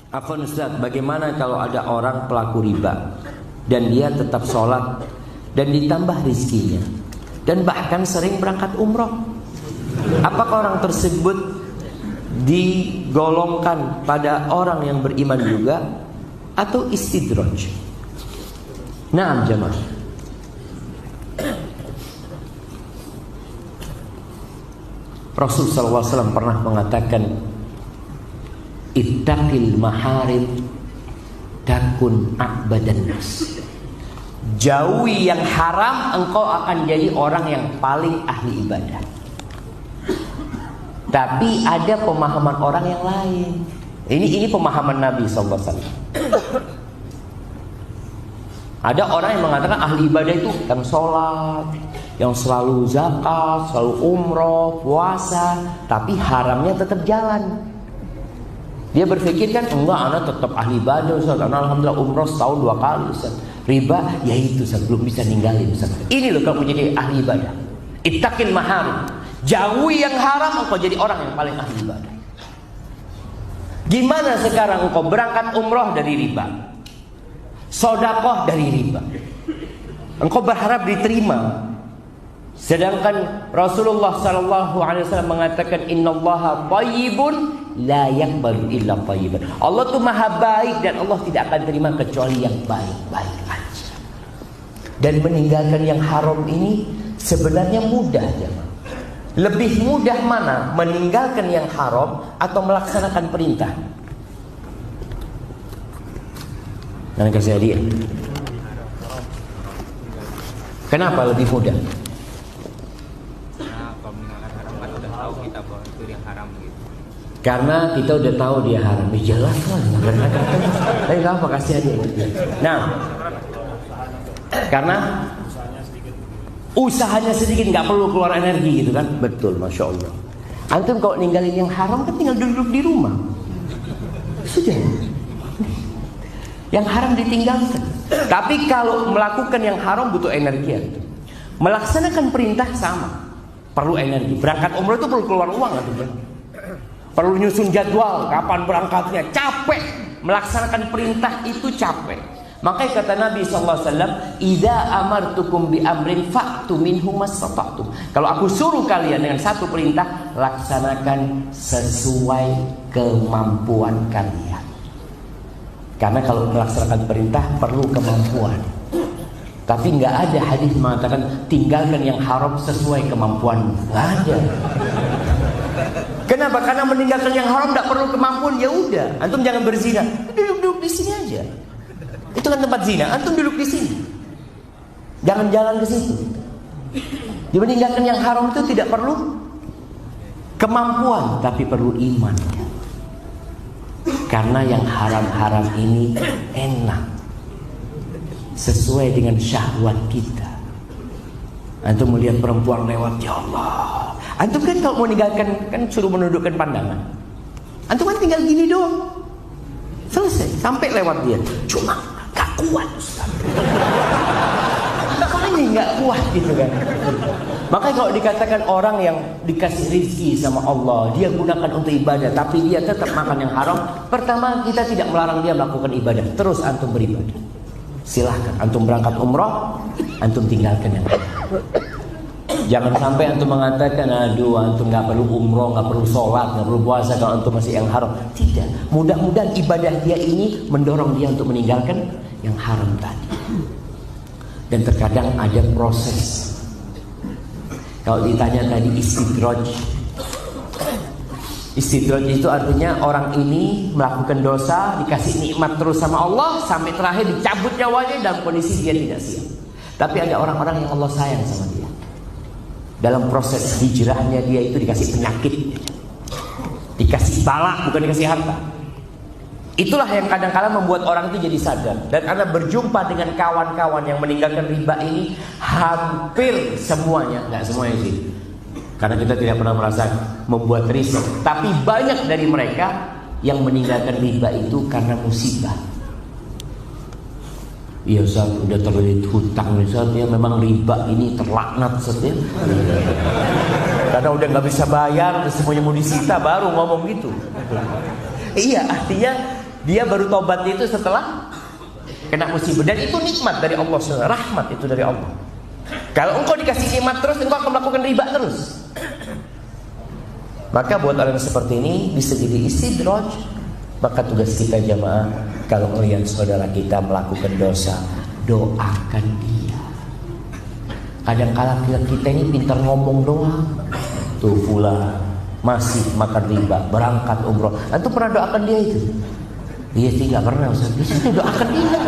Afwan Ustaz, bagaimana kalau ada orang pelaku riba dan dia tetap sholat dan ditambah rizkinya dan bahkan sering berangkat umroh? Apakah orang tersebut digolongkan pada orang yang beriman juga atau istidraj? Naam jamaah. Rasul SAW pernah mengatakan, ittaqil maharim takun a'badan nas. Jauhi yang haram, engkau akan jadi orang yang paling ahli ibadah. Tapi ada pemahaman orang yang lain. Ini pemahaman Nabi SAW. Ada orang yang mengatakan ahli ibadah itu yang sholat, yang selalu zakat, selalu umroh, puasa, tapi haramnya tetap jalan. Dia berpikir kan, enggak, anak tetap ahli ibadah Ustaz, anak alhamdulillah umroh setahun 2 kali Ustaz. Riba, ya itu Ustaz, belum bisa ninggalin Ustaz. Ini loh kamu jadi ahli ibadah. Ittaqil maharim, jauhi yang haram, engkau jadi orang yang paling ahli ibadah. Gimana sekarang engkau berangkat umroh dari riba, sedekah dari riba, engkau berharap diterima, sedangkan Rasulullah SAW mengatakan innallaha thayyibun la yaqbalu illa thayyiban. Allah tuh maha baik dan Allah tidak akan terima kecuali yang baik-baik aja. Dan meninggalkan yang haram ini sebenarnya mudah ya. Lebih mudah mana? Meninggalkan yang haram atau melaksanakan perintah? Dan kasih hadiah. Kenapa lebih mudah? Karena kita udah tahu dia haram. Ya jelas lah. Tapi apa kasih aja. Nah, karena usahanya sedikit, nggak perlu keluar energi gitu kan? Betul, masya Allah. Antum kalau ninggalin yang haram kan tinggal duduk di rumah. Sudah. Yang haram ditinggalkan. Tapi kalau melakukan yang haram butuh energi. Melaksanakan perintah sama, perlu energi. Berangkat umroh itu perlu keluar uang kan? Perlu nyusun jadwal, kapan berangkatnya, capek. Melaksanakan perintah itu capek. Makanya kata Nabi SAW, idza amartukum bi amrin fa'tu minhu mastata'tum. Kalau aku suruh kalian dengan satu perintah, laksanakan sesuai kemampuan kalian. Karena kalau melaksanakan perintah perlu kemampuan. Tapi nggak ada hadis mengatakan tinggalkan yang haram sesuai kemampuan. Nggak ada. Kenapa? Karena meninggalkan yang haram tidak perlu kemampuan. Ya udah, antum jangan berzina, duduk di sini aja. Itu kan tempat zina, antum duduk di sini. Jangan jalan ke situ. Dia meninggalkan yang haram itu tidak perlu kemampuan, tapi perlu iman. Karena yang haram-haram ini enak, sesuai dengan syahwat kita. Antum melihat perempuan lewat, ya Allah. Antum kan kalau mau meninggalkan, kan suruh menundukkan pandangan. Antum kan tinggal gini doang, selesai, sampai lewat dia. Cuma gak kuat Ustaz. Makanya gak kuat gitu kan. Makanya kalau dikatakan orang yang dikasih rezeki sama Allah, dia gunakan untuk ibadah, tapi dia tetap makan yang haram. Pertama, kita tidak melarang dia melakukan ibadah. Terus antum beribadah. Silahkan, antum berangkat umrah, antum tinggalkan yang haram. Jangan sampai antum mengatakan, aduh antum gak perlu umroh, gak perlu sholat, gak perlu puasa kalau antum masih yang haram. Tidak, mudah-mudahan ibadah dia ini mendorong dia untuk meninggalkan yang haram tadi. Dan terkadang ada proses. Kalau ditanya tadi istidraj, istidraj itu artinya orang ini melakukan dosa, dikasih nikmat terus sama Allah, sampai terakhir dicabut nyawanya dalam kondisi dia tidak siap. Tapi ada orang-orang yang Allah sayang sama dia. Dalam proses hijrahnya dia itu dikasih penyakit, dikasih bala, bukan dikasih harta. Itulah yang kadang-kadang membuat orang itu jadi sadar. Dan Anda berjumpa dengan kawan-kawan yang meninggalkan riba ini, hampir semuanya, nggak semuanya sih, karena kita tidak pernah merasa membuat riset, tapi banyak dari mereka yang meninggalkan riba itu karena musibah. Iya Ustaz, udah terlilit hutang Ustaz, ya memang riba ini terlaknat Ustaz ya. Karena udah nggak bisa bayar, semuanya mau disita, baru ngomong gitu. Iya, artinya Dia baru tobat itu setelah kena musibah. Dan itu nikmat dari Allah, rahmat itu dari Allah. Kalau engkau dikasih nikmat terus, engkau akan melakukan riba terus. Maka buat orang seperti ini bisa jadi istidraj. Maka tugas kita jamaah, kalau melihat saudara kita melakukan dosa, doakan dia. Kadang-kala kita ini pintar ngomong doang. Tuh pula masih makan riba, berangkat umroh. Antum pernah doakan dia itu? Dia sih gak pernah Ustaz. Bisa doakan dia.